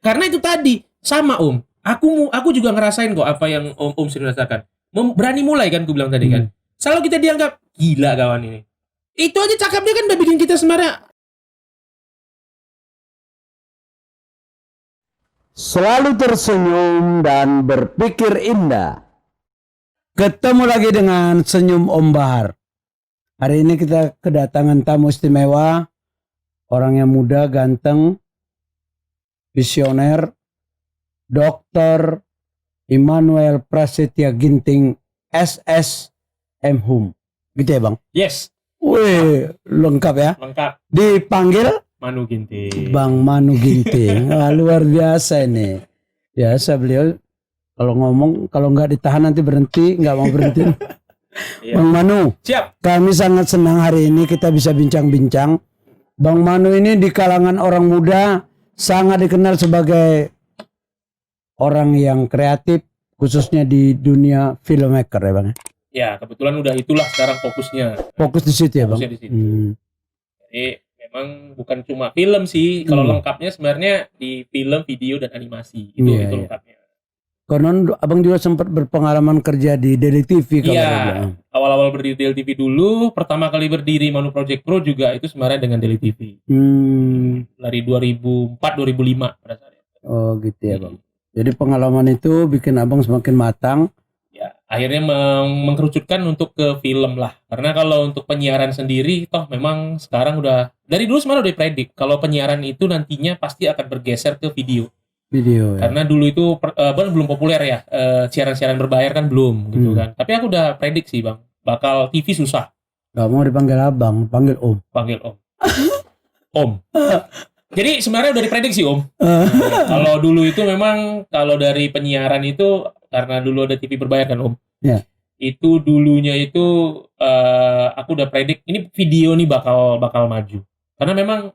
Karena itu tadi sama Om. Aku juga ngerasain kok apa yang Om sering rasakan. Berani mulai kan, aku bilang tadi kan. Selalu kita dianggap gila kawan ini. Itu aja cakapnya kan udah bikin kita sebenarnya selalu tersenyum dan berpikir indah. Ketemu lagi dengan Senyum Om Bahar. Hari ini kita kedatangan tamu istimewa, orang yang muda, ganteng, visioner, Dr. Immanuel Prasetya Ginting, SSM Hum. Gitu ya Bang? yes, Wih, lengkap ya. lengkap. Dipanggil Manu Ginting. Bang Manu Ginting. Wah, luar biasa ini. Biasa beliau kalau ngomong, kalau nggak ditahan nanti berhenti, nggak mau berhenti. Iya. Bang Manu, Siap. kami sangat senang hari ini kita bisa bincang-bincang. Bang Manu ini di kalangan orang muda sangat dikenal sebagai orang yang kreatif, khususnya di dunia filmmaker ya Bang. Ya, kebetulan udah itulah sekarang fokusnya. Fokus di situ ya Bang. Fokusnya di situ. Jadi memang bukan cuma film sih, kalau lengkapnya sebenarnya di film, video dan animasi. Itu lengkapnya. Konon Abang juga sempat berpengalaman kerja di Daily TV kalau iya, awal-awal berdiri Daily TV dulu, pertama kali berdiri Manu Project Pro juga itu sebenarnya dengan Daily TV. Dari 2004-2005 pada saat itu. Oh gitu ya Bang. Jadi pengalaman itu bikin Abang semakin matang. Ya, akhirnya mengkerucutkan untuk ke film lah. Karena kalau untuk penyiaran sendiri, toh memang sekarang udah, dari dulu sebenarnya udah dipredik, kalau penyiaran itu nantinya pasti akan bergeser ke video. Ya. Karena dulu itu belum populer ya, siaran-siaran berbayar kan belum gitu kan. Tapi aku udah prediksi Bang, bakal TV susah. Gak mau dipanggil Abang, panggil Om. Panggil Om. Om. Jadi sebenarnya udah diprediksi Om. Kalau dulu itu memang, kalau dari penyiaran itu, karena dulu ada TV berbayar kan Om. Ya. Itu dulunya itu aku udah predik, ini video nih bakal maju. Karena memang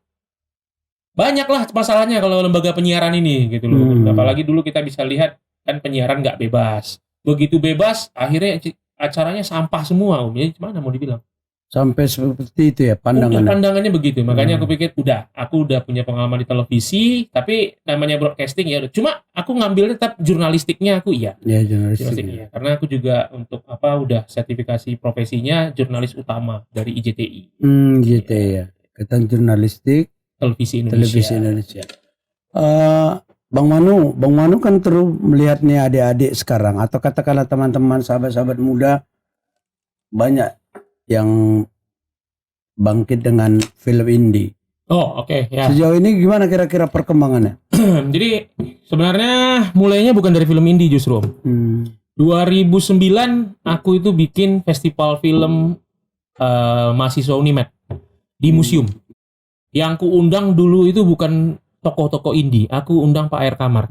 banyak lah masalahnya kalau lembaga penyiaran ini gitu loh. Apalagi dulu kita bisa lihat kan penyiaran nggak bebas. Begitu bebas akhirnya acaranya sampah semua Om. Jadi gimana mau dibilang? Sampai seperti itu ya pandangannya. Pandangannya begitu. Makanya aku pikir aku udah punya pengalaman di televisi, tapi namanya broadcasting ya. Cuma aku ngambil tetap jurnalistiknya aku iya. Ya jurnalistik. Iya. Karena aku juga untuk udah sertifikasi profesinya jurnalis utama dari IJTI. IJTI ya. Ikatan Jurnalistik Televisi Indonesia. Bang Manu kan terus melihat nih adik-adik sekarang, atau katakanlah teman-teman sahabat-sahabat muda banyak yang bangkit dengan film indie. Oh oke. Ya. Sejauh ini gimana kira-kira perkembangannya? Jadi sebenarnya mulainya bukan dari film indie justru. 2009 aku itu bikin festival film mahasiswa Unimed di museum. Yang ku undang dulu itu bukan tokoh-tokoh indie, aku undang Pak Air Kamar.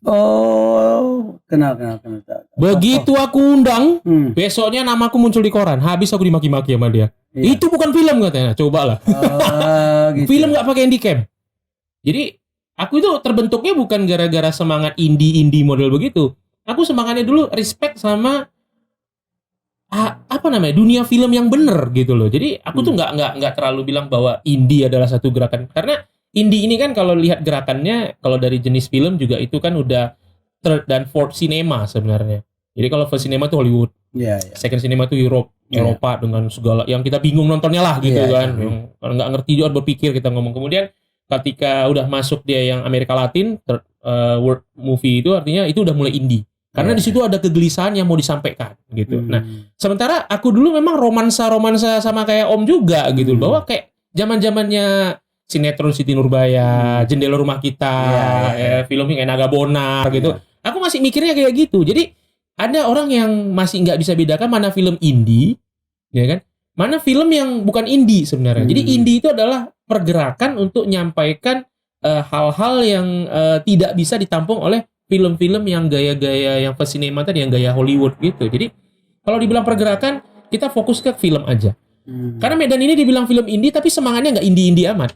Oh, kenal. Begitu aku undang, besoknya namaku muncul di koran. Habis aku dimaki-maki sama dia. Iya. Itu bukan film katanya, cobalah. Gitu. Film nggak pakai handycam. Jadi aku itu terbentuknya bukan gara-gara semangat indie model begitu. Aku semangatnya dulu respect sama dunia film yang bener gitu loh. Jadi aku tuh nggak terlalu bilang bahwa indie adalah satu gerakan, karena indie ini kan kalau lihat gerakannya, kalau dari jenis film juga itu kan udah third dan fourth cinema sebenarnya. Jadi kalau first cinema tuh Hollywood, second cinema tuh Eropa dengan segala yang kita bingung nontonnya lah gitu kan. Yang nggak ngerti juga berpikir kita ngomong. Kemudian ketika udah masuk dia yang Amerika Latin, third world movie itu artinya itu udah mulai indie. Karena di situ ada kegelisahan yang mau disampaikan gitu. Nah, sementara aku dulu memang romansa sama kayak Om juga gitu, bahwa kayak zaman-zamannya sinetron Siti Nurbaya, Jendela Rumah Kita, film yang Naga Bonar gitu. Aku masih mikirnya kayak gitu. Jadi ada orang yang masih nggak bisa bedakan mana film indie, ya kan? Mana film yang bukan indie sebenarnya. Jadi indie itu adalah pergerakan untuk menyampaikan hal-hal yang tidak bisa ditampung oleh film-film yang gaya-gaya yang first cinema tadi, yang gaya Hollywood gitu. Jadi kalau dibilang pergerakan, kita fokus ke film aja. Karena Medan ini dibilang film indie, tapi semangatnya nggak indie amat.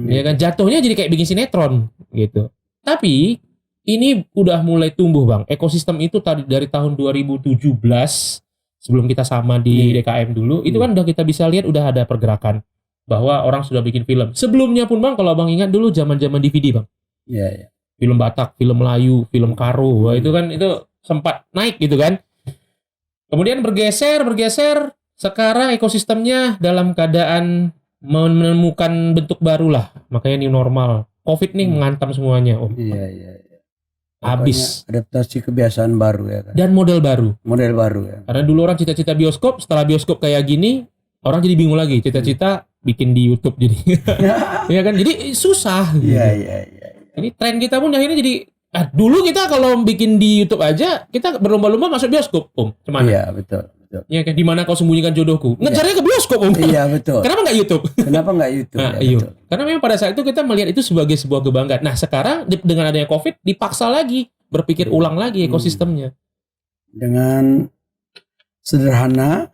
Ya kan, jatuhnya jadi kayak bikin sinetron gitu. Tapi ini udah mulai tumbuh Bang. Ekosistem itu tadi dari tahun 2017 sebelum kita sama di DKM dulu, itu kan udah kita bisa lihat udah ada pergerakan bahwa orang sudah bikin film. Sebelumnya pun Bang, kalau Bang ingat dulu zaman-zaman DVD Bang. film Batak, film Melayu, film Karo. Wah, itu sempat naik gitu kan. Kemudian bergeser, sekarang ekosistemnya dalam keadaan menemukan bentuk baru lah. Makanya new normal. Covid nih menghantam semuanya, Om. Iya. Habis. Adaptasi kebiasaan baru ya kan. Dan model baru. Ya. Karena dulu orang cita-cita bioskop, setelah bioskop kayak gini, orang jadi bingung lagi. Cita-cita bikin di YouTube jadi. Ya kan? Jadi susah. Iya. Jadi tren kita pun akhirnya jadi dulu kita kalau bikin di YouTube aja, kita berlomba-lomba masuk bioskop, Om. Cuman. Iya, betul. Ya kan, di mana kau sembunyikan jodohku? Ngejarnya ke bioskop, Om. Iya, betul. Kenapa nggak YouTube? Nah, iya. Karena memang pada saat itu kita melihat itu sebagai sebuah kebanggaan. Nah, sekarang dengan adanya Covid dipaksa lagi berpikir ulang lagi ekosistemnya. Dengan sederhana,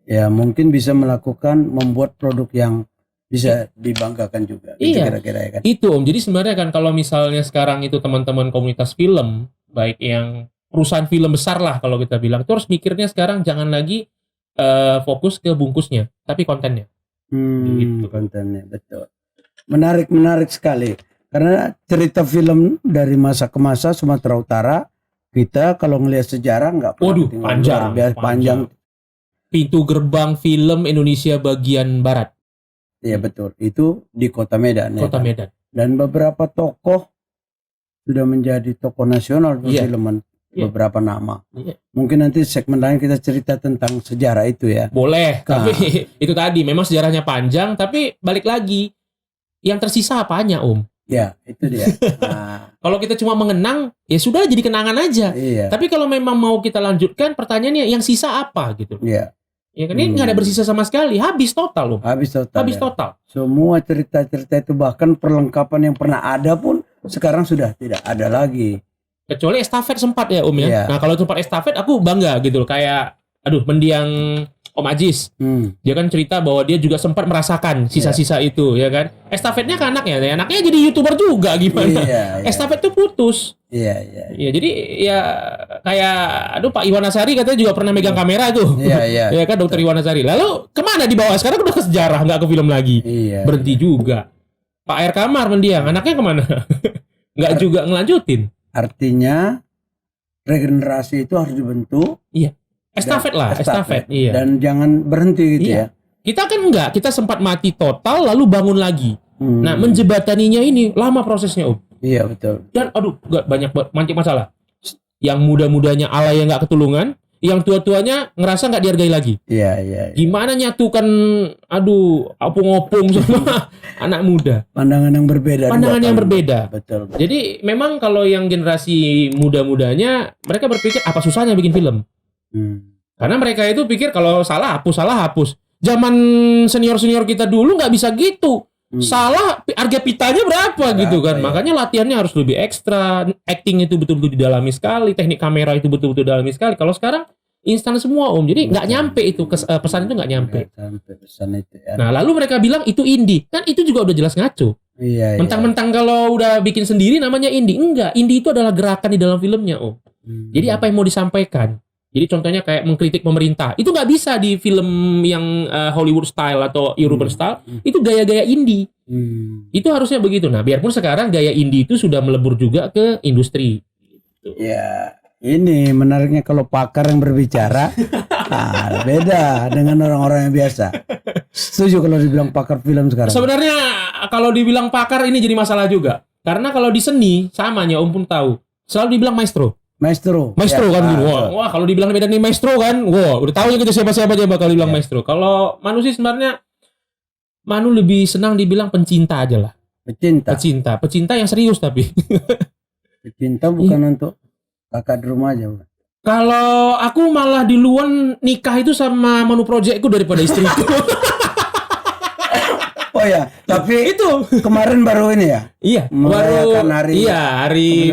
ya mungkin bisa membuat produk yang bisa dibanggakan juga. Iya. Gitu kira-kira ya kan. Itu, Om. Jadi sebenarnya kan kalau misalnya sekarang itu teman-teman komunitas film, baik yang perusahaan film besar lah kalau kita bilang, itu harus mikirnya sekarang jangan lagi fokus ke bungkusnya, tapi kontennya. Gitu. Kontennya, betul. Menarik sekali. Karena cerita film dari masa ke masa Sumatera Utara, kita kalau ngelihat sejarah nggak panjang. Pintu gerbang film Indonesia bagian barat. Iya betul. Itu di Kota Medan. Kota Medan. Dan beberapa tokoh sudah menjadi tokoh nasional perfilman. Beberapa nama. Mungkin nanti segmen lain kita cerita tentang sejarah itu ya. Boleh, tapi itu tadi memang sejarahnya panjang, tapi balik lagi yang tersisa apanya, Om? Ya, itu dia. Kalau kita cuma mengenang, ya sudah jadi kenangan aja. Iya. Tapi kalau memang mau kita lanjutkan, pertanyaannya yang sisa apa gitu? Iya. Ya kan ini nggak ada bersisa sama sekali, habis total, Om. Habis total. Semua cerita-cerita itu bahkan perlengkapan yang pernah ada pun sekarang sudah tidak ada lagi. Kecuali estafet sempat ya, Om ya. Iya. Nah kalau tempat estafet aku bangga gitu loh. Kayak mendiang Om Ajis. Dia kan cerita bahwa dia juga sempat merasakan sisa-sisa itu ya kan. Estafetnya ke anaknya. Anaknya jadi YouTuber juga gimana. Iya. Estafet itu putus. Iya. Jadi ya kayak Pak Iwan Nasari katanya juga pernah megang kamera tuh. Iya. Ya kan Dokter Iwan Nasari. Lalu kemana dibawa? Sekarang udah ke sejarah, nggak ke film lagi. Iya. Berhenti juga. Pak Air Kamar mendiang. Anaknya kemana? Nggak juga ngelanjutin. Artinya regenerasi itu harus dibentuk. Iya. Estafet. Iya. Dan jangan berhenti gitu ya. Kita kan enggak, kita sempat mati total lalu bangun lagi. Nah, menjebataninya ini lama prosesnya, Om. Iya, betul. Dan banyak masalah. Yang muda-mudanya alay yang enggak ketulungan, yang tua-tuanya ngerasa enggak dihargai lagi. Iya. Gimana nyatukan opung-opung sama anak muda? Pandangan yang berbeda. Betul. Jadi memang kalau yang generasi muda-mudanya mereka berpikir apa susahnya bikin film? Karena mereka itu pikir kalau salah hapus. Zaman senior kita dulu nggak bisa gitu. Salah harga pitanya berapa gitu kan. Makanya latihannya harus lebih ekstra. Acting itu betul-betul didalami sekali. Teknik kamera itu betul-betul didalami sekali. Kalau sekarang instan semua, Om. Jadi nggak nyampe itu pesan itu nggak nyampe. Pesan itu ya. Nah lalu mereka bilang itu indie. Kan itu juga udah jelas ngaco. Iya. Mentang-mentang kalau udah bikin sendiri namanya indie. Enggak. Indie itu adalah gerakan di dalam filmnya, Om. Jadi apa yang mau disampaikan? Jadi contohnya kayak mengkritik pemerintah. Itu nggak bisa di film yang Hollywood style atau European style. Itu gaya-gaya indie. Itu harusnya begitu. Nah, biarpun sekarang gaya indie itu sudah melebur juga ke industri. Gitu. Ya, ini menariknya kalau pakar yang berbicara, beda dengan orang-orang yang biasa. Setuju kalau dibilang pakar film sekarang. Sebenarnya kalau dibilang pakar ini jadi masalah juga. Karena kalau di seni, samanya Om pun tahu. Selalu dibilang maestro ya, kan gitu. Wah, kalau dibilang Medan ini maestro kan, wah udah tahu ya gitu siapa-siapa aja bakal dibilang maestro. Kalau Manu sih sebenarnya Manu lebih senang dibilang pencinta aja lah. Pecinta yang serius tapi. Pecinta bukan untuk kakak di rumah aja. Kalau aku malah duluan nikah itu sama Manu Projectku daripada istriku. Oh ya, tapi itu kemarin baru ini ya. Iya, merayakan hari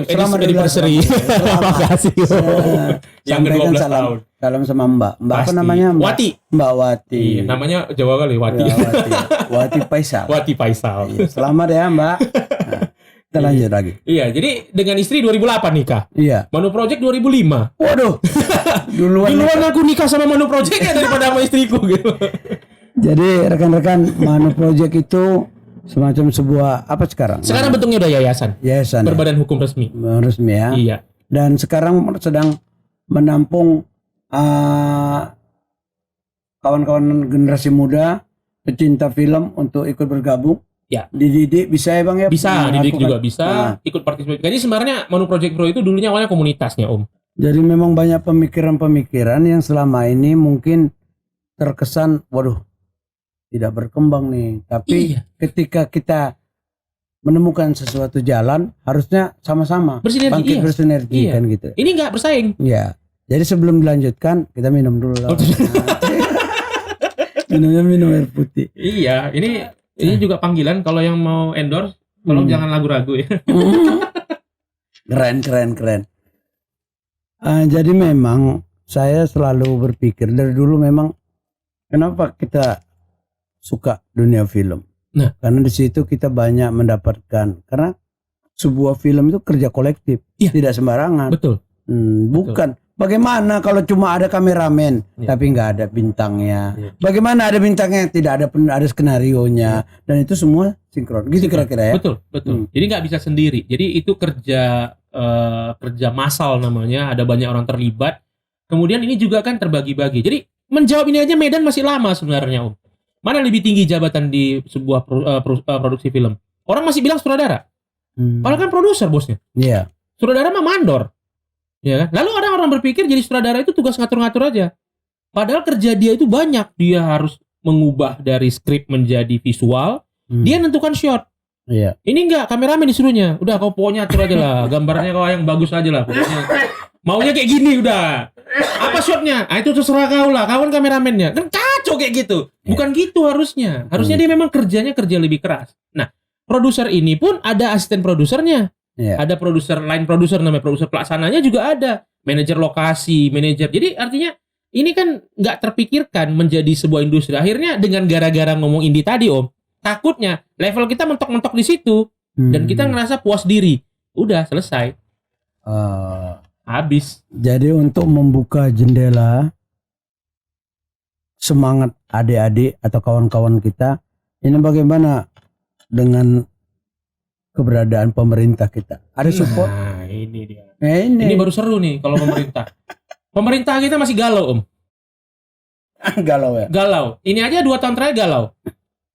anniversary. Terima kasih. Yang ke-12 tahun. Salam sama Mbak apa namanya? Mbak Wati. Iya, namanya Jawa kali Wati. Ya, Wati Faisal. Iya, selamat ya, Mbak. Nah, kita lanjut lagi. Iya, jadi dengan istri 2008 nikah. Iya. Manu Project 2005. Waduh. Duluan aku nikah sama Manu Project ya daripada sama istriku gitu. Jadi rekan-rekan, Manu Project itu semacam sebuah apa sekarang? Sekarang bentuknya udah yayasan. Yayasan. Berbadan hukum resmi. Resmi ya. Iya. Dan sekarang sedang menampung kawan-kawan generasi muda pecinta film untuk ikut bergabung. Ya. Dididik bisa ya Bang ya? Bisa, didik juga bisa, Nah. ikut partisipasi. Jadi sebenarnya Manu Project Pro itu dulunya awalnya komunitasnya Om. Jadi memang banyak pemikiran-pemikiran yang selama ini mungkin terkesan, waduh, tidak berkembang nih. Tapi ketika kita menemukan sesuatu jalan, harusnya sama-sama bersinergi, bangkit bersinergi kan gitu. Ini nggak bersaing. Ya. Jadi sebelum dilanjutkan, kita minum dulu lah. Minum air putih. Iya, ini juga panggilan kalau yang mau endorse, tolong jangan ragu-ragu ya. Keren. Jadi memang saya selalu berpikir dari dulu memang kenapa kita suka dunia film. Nah, karena di situ kita banyak mendapatkan, karena sebuah film itu kerja kolektif, tidak sembarangan. Betul. Bukan. Bagaimana kalau cuma ada kameramen tapi nggak ada bintangnya? Bagaimana ada bintangnya tidak ada skenarionya dan itu semua sinkron. Gitu kira-kira ya. Betul. Jadi nggak bisa sendiri. Jadi itu kerja massal namanya. Ada banyak orang terlibat. Kemudian ini juga kan terbagi-bagi. Jadi menjawab ini aja Medan masih lama sebenarnya Om. Mana lebih tinggi jabatan di sebuah produksi film? Orang masih bilang sutradara. Padahal kan produser bosnya. Iya. Sutradara mah mandor. Ya kan? Lalu orang-orang berpikir jadi sutradara itu tugas ngatur-ngatur aja. Padahal kerja dia itu banyak. Dia harus mengubah dari skrip menjadi visual. Dia nentukan shot. Iya. Ini enggak, kameramen disuruhnya. Udah kau pokoknya atur aja lah. Gambarnya kau yang bagus aja lah. Pokoknya. Maunya kayak gini udah. Apa shotnya? Itu terserah kau lah. Kawan kameramennya. Kan kacau kayak gitu. Bukan gitu harusnya. Harusnya dia memang kerja lebih keras. Nah, produser ini pun ada asisten produsernya. Ada line produser namanya, produser pelaksananya juga ada, manajer lokasi, manajer. Jadi artinya ini kan nggak terpikirkan menjadi sebuah industri. Akhirnya dengan gara-gara ngomong indie tadi Om, takutnya level kita mentok-mentok di situ dan kita ngerasa puas diri. Udah selesai. Habis. Jadi untuk membuka jendela semangat adik-adik atau kawan-kawan kita, ini bagaimana dengan keberadaan pemerintah kita? Ada support? Nah, ini dia. Ini baru seru nih kalau pemerintah. Pemerintah kita masih galau, Om. Galau ya? Galau. Ini aja 2 tahun terakhir galau.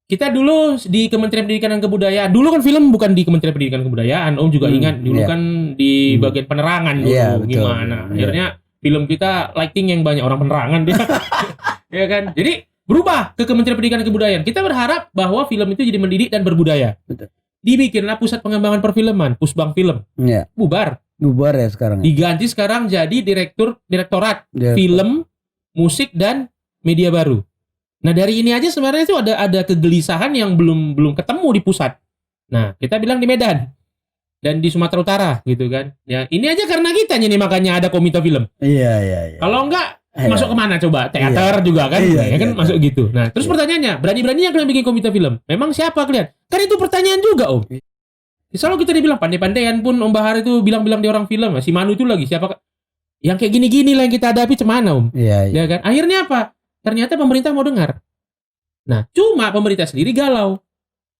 Kita dulu di Kementerian Pendidikan dan Kebudayaan. Dulu kan film bukan di Kementerian Pendidikan dan Kebudayaan. Om juga ingat dulu kan di bagian penerangan dulu. Betul, gimana. Akhirnya film kita lighting yang banyak orang penerangan dia. Ya kan? Jadi berubah ke Kementerian Pendidikan dan Kebudayaan. Kita berharap bahwa film itu jadi mendidik dan berbudaya. Betul. Dibikinlah pusat pengembangan perfilman, Pusbang Film. Bubar ya sekarang. Diganti sekarang jadi direktorat film, musik dan media baru. Nah, dari ini aja sebenarnya itu ada kegelisahan yang belum ketemu di pusat. Nah, kita bilang di Medan dan di Sumatera Utara gitu kan. Ya, ini aja karena kita nih makanya ada komite film. Iya. Kalau enggak masuk kemana coba? Teater juga kan? Masuk gitu. Nah, terus pertanyaannya, berani-beraninya kalian bikin komite film? Memang siapa kalian? Kan itu pertanyaan juga, Om. Selalu kita dibilang pandai-pandaian pun Om Bahar itu bilang-bilang dia orang film. Si Manu itu lagi siapa? Yang kayak gini-gini lah yang kita hadapi cemana, Om? Iya. Ya kan? Akhirnya apa? Ternyata pemerintah mau dengar. Nah, cuma pemerintah sendiri galau.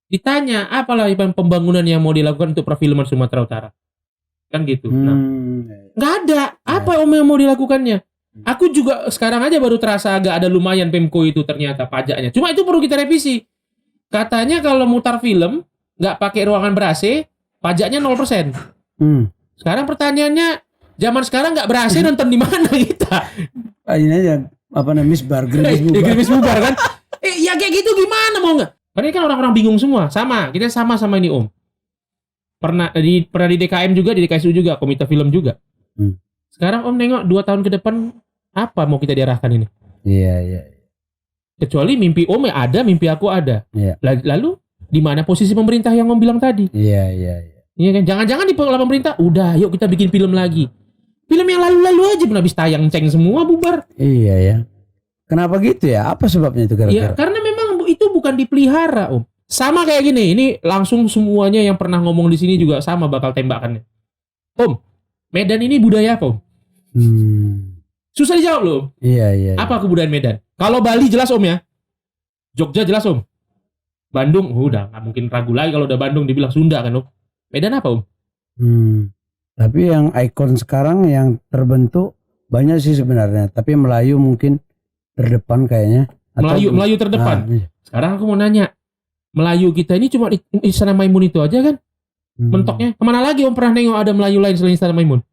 Ditanya, apalah pembangunan yang mau dilakukan untuk perfilman Sumatera Utara? Kan gitu. Nah, nggak ada. Apa Om yang mau dilakukannya? Aku juga sekarang aja baru terasa agak ada lumayan Pemko itu ternyata pajaknya. Cuma itu perlu kita revisi. Katanya kalau mutar film nggak pakai ruangan ber-AC, pajaknya 0%. Sekarang pertanyaannya, zaman sekarang nggak ber-AC nonton di mana kita? Ini aja apa namanya Gerimis bubar kan? Ya kayak gitu gimana mau nggak? Karena ini kan orang-orang bingung semua. Kita sama ini Om. Pernah di DKM juga, di DKSU juga, komite film juga. Sekarang Om nengok 2 tahun ke depan apa mau kita diarahkan ini? Iya. Kecuali mimpi Om ada, mimpi aku ada. Iya. Lalu di mana posisi pemerintah yang Om bilang tadi? Iya. Iya kan? Jangan-jangan di pola pemerintah, udah yuk kita bikin film lagi. Film yang lalu-lalu aja pun habis tayang ceng semua bubar. Iya ya. Kenapa gitu ya? Apa sebabnya itu kira-kira? Ya, karena memang itu bukan dipelihara, Om. Sama kayak gini, ini langsung semuanya yang pernah ngomong di sini juga sama bakal tembakannya. Om, Medan ini budaya apa, Om? Susah dijawab loh. Iya. Apa kebudayaan Medan? Kalau Bali jelas Om ya. Jogja jelas Om. Bandung, udah nggak mungkin ragu lagi kalau udah Bandung dibilang Sunda kan Om. Medan apa Om? Tapi yang ikon sekarang yang terbentuk banyak sih sebenarnya. Tapi Melayu mungkin terdepan kayaknya. Melayu terdepan. Iya. Sekarang aku mau nanya, Melayu kita ini cuma di Istana Maimun itu aja kan? Mentoknya. Kemana lagi Om pernah nengok ada Melayu lain selain Istana Maimun?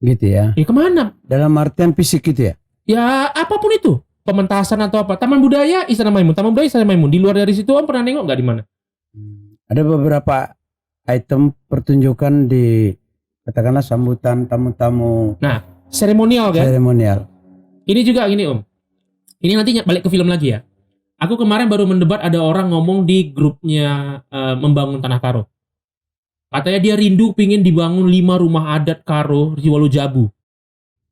Gitu ya. Ya kemana? Dalam artian fisik gitu ya? Ya apapun itu. Pementasan atau apa. Taman Budaya Istana Maimun. Taman Budaya Istana Maimun. Di luar dari situ Om pernah nengok nggak di mana? Ada beberapa item pertunjukan di katakanlah sambutan tamu-tamu Seremonial kan? seremonial. Ini juga gini Om. Ini nanti balik ke film lagi ya. Aku kemarin baru mendebat ada orang ngomong di grupnya Membangun Tanah Karo. Katanya dia rindu pingin dibangun 5 rumah adat Karo di Walujabu.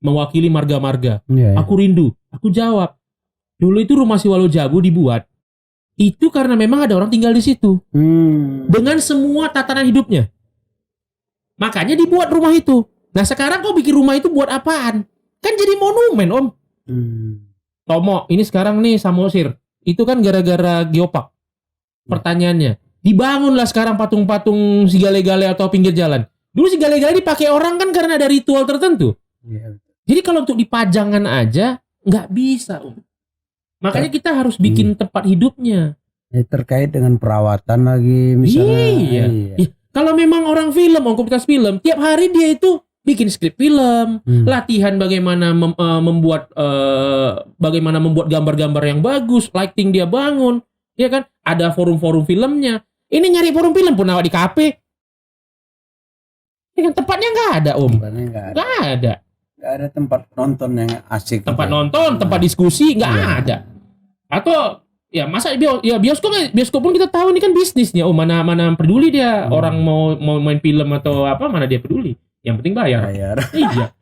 Mewakili marga-marga. Yeah. Aku rindu. Aku jawab. Dulu itu rumah si Walujabu dibuat. Itu karena memang ada orang tinggal di situ. Dengan semua tatanan hidupnya. Makanya dibuat rumah itu. Nah sekarang kau bikin rumah itu buat apaan? Kan jadi monumen Om. Tomo, ini sekarang nih Samosir. Itu kan gara-gara geopark. Pertanyaannya, dibangunlah sekarang patung-patung si gale-gale atau pinggir jalan. Dulu si gale-gale dipakai orang kan karena ada ritual tertentu. Yeah. Jadi kalau untuk dipajangan aja nggak bisa Om. Makanya kita harus bikin tempat hidupnya. Ya, terkait dengan perawatan lagi misalnya. Iya. Kalau memang orang film, komunitas film, tiap hari dia itu bikin skrip film, latihan bagaimana membuat gambar-gambar yang bagus, lighting dia bangun, ya kan? Ada forum-forum filmnya. Ini nyari forum film pun awak di kafe. Ya kan tempatnya nggak ada Om. Nggak ada. Nggak ada tempat nonton yang asik. Tempat nonton, tempat diskusi nggak ada. Atau ya masa bioskop pun kita tahu ini kan bisnisnya. Oh mana peduli dia orang mau main film atau apa, mana dia peduli. Yang penting bayar. Iya.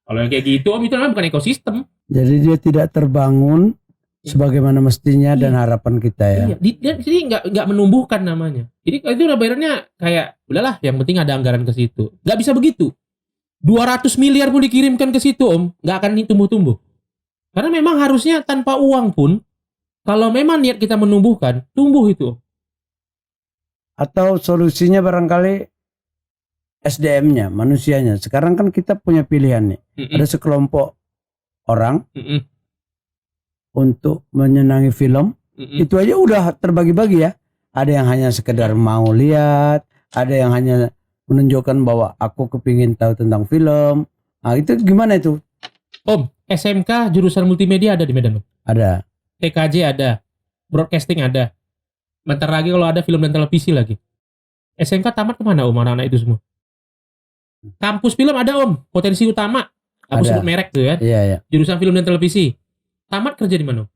Kalau yang kayak gitu Om itu namanya bukan ekosistem. Jadi dia tidak terbangun sebagaimana mestinya dan harapan kita ya. Iya. Jadi nggak menumbuhkan namanya. Jadi itu udah bayarnya kayak udahlah yang penting ada anggaran ke situ. Nggak bisa begitu. 200 miliar pun dikirimkan ke situ Om, nggak akan tumbuh-tumbuh. Karena memang harusnya tanpa uang pun, kalau memang niat kita menumbuhkan, tumbuh itu. Atau solusinya barangkali SDM-nya, manusianya. Sekarang kan kita punya pilihan nih. Ada sekelompok orang untuk menyenangi film. Itu aja udah terbagi-bagi ya. Ada yang hanya sekedar mau lihat, ada yang hanya menunjukkan bahwa aku kepingin tahu tentang film. Nah, itu gimana itu? Om, SMK jurusan multimedia ada di Medan Om? Ada. TKJ ada. Broadcasting ada. Bentar lagi kalau ada film dan televisi lagi. SMK tamat kemana Om anak-anak itu semua? Kampus film ada Om. Potensi utama. Aku sebut merek tuh ya. Iya. Jurusan film dan televisi. Tamat kerja di mana Om?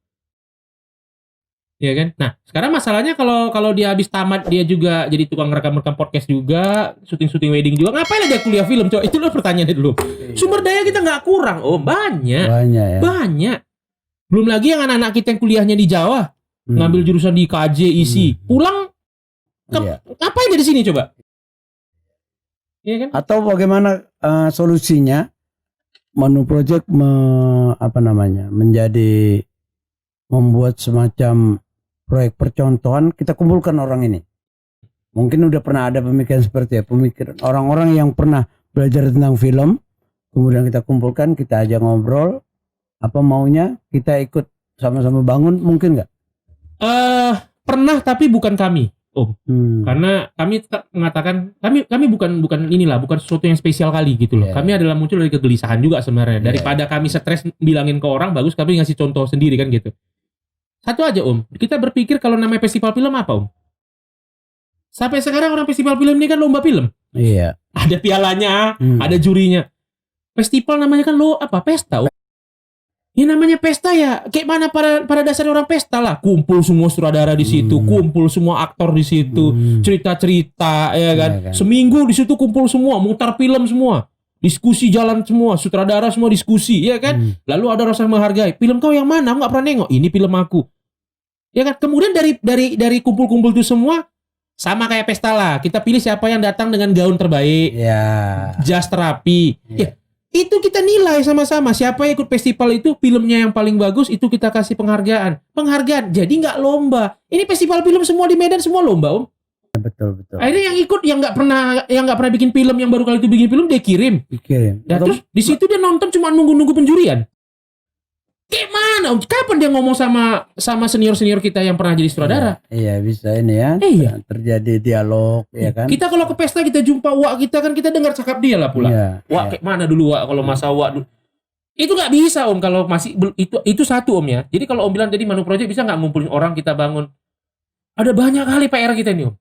Iya kan? Nah, sekarang masalahnya kalau dia habis tamat dia juga jadi tukang rekam podcast juga, syuting wedding juga. Ngapain dia kuliah film? Coba itu loh pertanyaannya dulu. Sumber daya kita nggak kurang, banyak. Ya. Banyak. Belum lagi yang anak-anak kita yang kuliahnya di Jawa, ngambil jurusan di KJ isi, pulang ngapain dia di sini coba? Iya kan? Atau bagaimana solusinya? Manu Project menjadi membuat semacam proyek percontohan, kita kumpulkan orang ini. Mungkin udah pernah ada pemikiran seperti ya, pemikiran orang-orang yang pernah belajar tentang film, kemudian kita kumpulkan, kita ajak ngobrol, apa maunya, kita ikut sama-sama bangun, mungkin nggak? Pernah tapi bukan kami, Om. Karena kami tetap mengatakan kami bukan sesuatu yang spesial kali gitu loh. Kami adalah muncul dari kegelisahan juga sebenarnya. Daripada kami stres bilangin ke orang, bagus kami ngasih contoh sendiri kan gitu. Satu aja Om, kita berpikir kalau namanya festival film apa Om? Sampai sekarang orang festival film ini kan lomba film. Iya. Ada pialanya, ada jurinya. Festival namanya kan pesta Om. Ya namanya pesta ya, kayak mana pada dasarnya orang pesta lah. Kumpul semua sutradara di situ, kumpul semua aktor di situ, cerita-cerita ya kan. Seminggu di situ kumpul semua, mutar film semua. Diskusi jalan semua, sutradara semua diskusi, ya kan? Lalu ada rasa menghargai. Film kau yang mana? Aku nggak pernah nengok. Ini film aku. Ya kan? Kemudian dari kumpul-kumpul itu semua sama kayak pesta lah. Kita pilih siapa yang datang dengan gaun terbaik, jas terapi. Ya, Itu kita nilai sama-sama. Siapa yang ikut festival itu, filmnya yang paling bagus, itu kita kasih penghargaan. Jadi nggak lomba. Ini festival film semua di Medan, semua lomba, Om. Betul. Akhirnya yang ikut yang nggak pernah bikin film, yang baru kali itu bikin film, dia kirim. Dan terus di situ dia nonton cuma nunggu penjurian. Kayak mana? Kapan dia ngomong sama senior kita yang pernah jadi sutradara? Iya, bisa ini ya. Iya. Terjadi dialog, ya kan? Kita kalau ke pesta kita jumpa Wak kita kan, kita dengar cakap dia lah pula. Iya, Wak kayak mana dulu Wak, kalau masa Wak dulu. Itu nggak bisa Om, kalau masih itu satu Om ya. Jadi kalau Om bilang tadi Manu Project bisa nggak ngumpulin orang kita bangun? Ada banyak kali PR kita ini Om.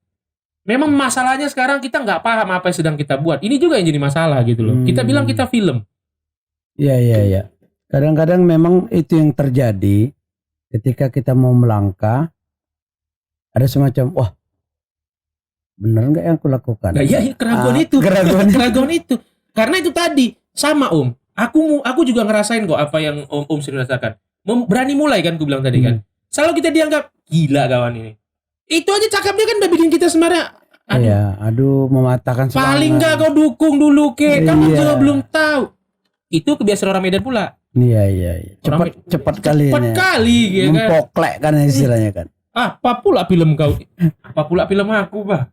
Memang masalahnya sekarang kita nggak paham apa yang sedang kita buat. Ini juga yang jadi masalah gitu loh. Kita bilang kita film. Iya. Kadang-kadang memang itu yang terjadi ketika kita mau melangkah. Ada semacam, wah, bener nggak yang aku lakukan? Nah, iya, keraguan itu. Keraguan itu. Karena itu tadi sama Om. Aku juga ngerasain kok apa yang Om sering rasakan. Berani mulai kan, aku bilang tadi kan. Selalu kita dianggap gila kawan ini. Itu aja cakapnya kan udah bikin kita sebenarnya. Aduh, mematahkan semangat. Paling nggak kau dukung dulu ke, kamu juga belum tahu. Itu kebiasaan orang Medan pula. Iya. Cepat kali. Cepat kali, ya kan. Mempoklek kan istilahnya kan. Apa pula film kau? Apa pula film aku, Bah?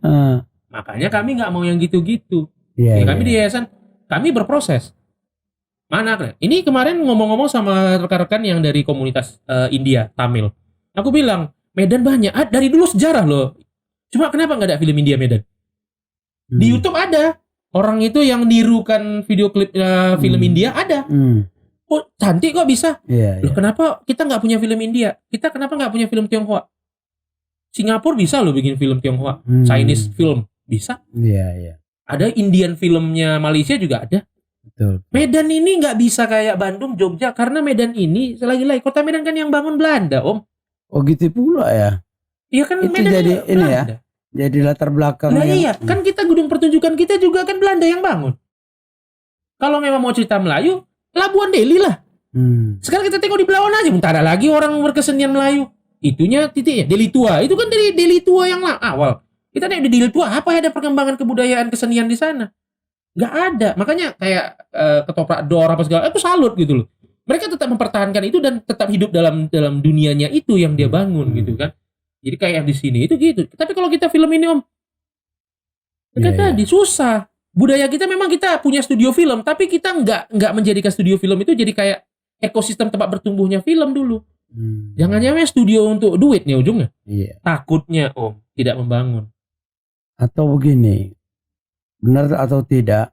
Makanya kami nggak mau yang gitu-gitu. Kami di yayasan, kami berproses. Mana kan? Ini kemarin ngomong-ngomong sama rekan-rekan yang dari komunitas India, Tamil. Aku bilang, Medan banyak. Dari dulu sejarah loh. Cuma kenapa nggak ada film India Medan? Di YouTube ada. Orang itu yang nirukan video klip film India ada. Oh, cantik kok bisa. Loh, kenapa kita nggak punya film India? Kita kenapa nggak punya film Tionghoa? Singapura bisa loh bikin film Tionghoa. Chinese film bisa. Iya. Ada Indian filmnya Malaysia juga ada. Betul. Medan ini nggak bisa kayak Bandung, Jogja. Karena Medan ini, lagi-lagi, kota Medan kan yang bangun Belanda, Om. Oh gitu pula ya. Iya kan, itu Medan jadi ini Belanda. ya. Jadi latar belakang. Nah iya, kan kita gedung pertunjukan kita juga kan Belanda yang bangun. Kalau memang mau cerita Melayu, Labuan Deli lah. Sekarang kita tengok di Belawan aja, bentar ada lagi orang berkesenian Melayu. Itunya titiknya Deli Tua. Itu kan dari Deli Tua yang awal. Kita tengok di Deli Tua, apa ada perkembangan kebudayaan kesenian di sana? Nggak ada. Makanya kayak ketoprak dor apa segala, aku salut gitu loh. Mereka tetap mempertahankan itu dan tetap hidup dalam dunianya itu yang dia bangun gitu kan. Jadi kayak di sini itu gitu. Tapi kalau kita film ini Om, tadi susah. Budaya kita memang kita punya studio film, tapi kita nggak menjadikan studio film itu jadi kayak ekosistem tempat bertumbuhnya film dulu. Jangan-jangan studio untuk duit nih ujungnya. Takutnya Om tidak membangun. Atau begini, benar atau tidak,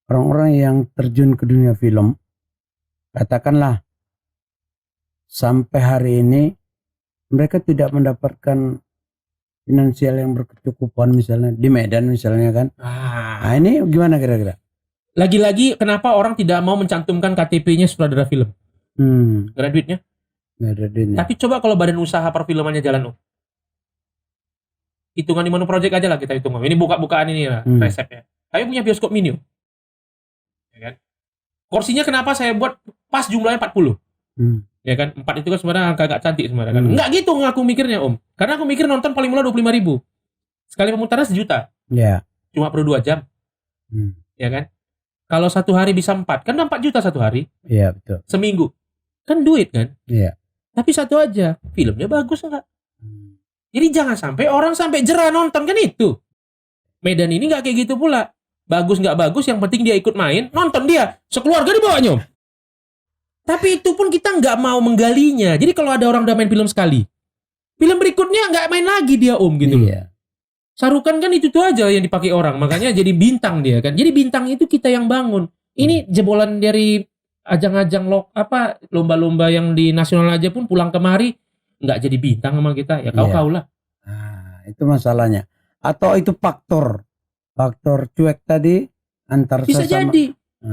orang-orang yang terjun ke dunia film, katakanlah sampai hari ini mereka tidak mendapatkan finansial yang berkecukupan misalnya di Medan misalnya kan. Nah ini gimana kira-kira? Lagi-lagi kenapa orang tidak mau mencantumkan KTP-nya sutradara film? Gak ada duitnya. Tapi coba kalau badan usaha perfilmannya jalan Om. Hitungan di Manu Project aja lah kita hitung. Ini buka-bukaan ini lah resepnya. Kami punya bioskop mini. Ya kan? Kursinya kenapa saya buat pas jumlahnya 40? Ya kan, 4 itu kan sebenarnya angka gak cantik sebenarnya kan. Enggak gitu aku mikirnya Om. Karena aku mikir nonton paling murah 25.000. Sekali pemutaran 1 juta. Cuma perlu 2 jam. Ya kan? Kalau 1 hari bisa 4, kan 4 juta 1 hari. Iya, betul. Seminggu. Kan duit kan? Iya. Tapi satu aja, filmnya bagus enggak? Jadi jangan sampai orang sampai jerah nonton kan itu. Medan ini enggak kayak gitu pula. Bagus enggak bagus, yang penting dia ikut main, nonton dia. Sekeluarga dibawanya Om. Tapi itu pun kita nggak mau menggalinya. Jadi kalau ada orang udah main film sekali, film berikutnya nggak main lagi dia Om gitu loh. Sarukan kan itu tuh aja yang dipakai orang, makanya jadi bintang dia kan. Jadi bintang itu kita yang bangun. Ini jebolan dari ajang-ajang lomba-lomba yang di nasional aja pun pulang kemari nggak jadi bintang sama kita. Ya kau lah. Nah, itu masalahnya. Atau itu faktor cuek tadi antar bisa sesama. jadi,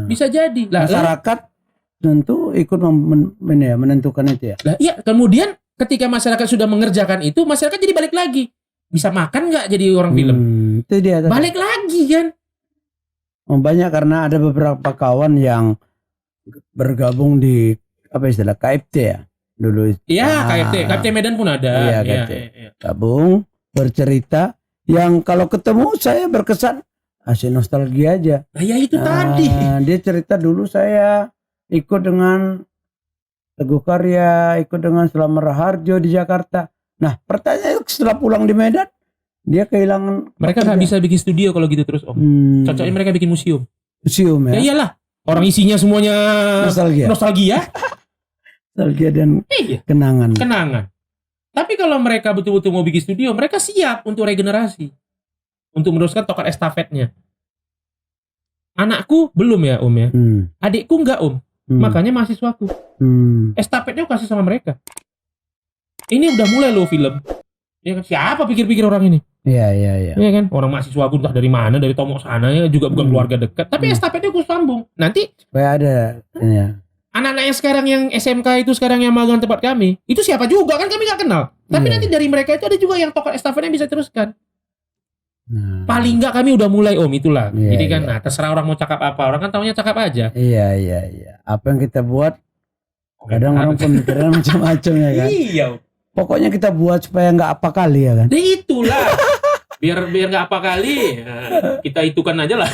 bisa jadi. Masyarakat tentu ikut menentukan itu ya. Lah iya, kemudian ketika masyarakat sudah mengerjakan itu, masyarakat jadi balik lagi. Bisa makan nggak jadi orang film? Itu dia. Balik lagi kan. Banyak karena ada beberapa kawan yang bergabung di KFT ya dulu. Iya, KFT Medan pun ada. Iya, KFT. Gabung bercerita yang kalau ketemu saya berkesan Asik nostalgia aja. Nah, ya itu tadi. Dia cerita dulu saya ikut dengan Teguh Karya, ikut dengan Slamet Raharjo di Jakarta. Nah, pertanyaan setelah pulang di Medan, dia kehilangan. Mereka nggak bisa bikin studio kalau gitu terus, Om. Cocoknya mereka bikin museum. Museum ya? Ya iyalah. Orang isinya semuanya Nostalgia. Nostalgia Dan kenangan. Tapi kalau mereka betul-betul mau bikin studio, mereka siap untuk regenerasi. Untuk meneruskan tongkat estafetnya. Anakku belum ya, Om ya. Adikku enggak, Om. Makanya mahasiswaku. Estafetnya kasih sama mereka. Ini udah mulai loh film. Ya kan, siapa pikir-pikir orang ini? Iya. Iya kan? Orang mahasiswaku entah dari mana, dari Tomok sana ya, juga bukan keluarga dekat. Tapi estafetnya aku sambung. Nanti ada ya. Anak-anak yang sekarang yang SMK itu sekarang yang magang tempat kami, itu siapa juga kan kami nggak kenal. Tapi nanti dari mereka itu ada juga yang tokoh estafetnya bisa teruskan. Paling nggak kami udah mulai, Om, itulah. Jadi kan, nah terserah orang mau cakap apa, orang kan taunya cakap aja. Iya. Apa yang kita buat, kadang orang pemikiran macam-macam ya kan. Iya. Pokoknya kita buat supaya nggak apa kali ya kan. Itulah. biar nggak apa kali, kita itukan aja lah.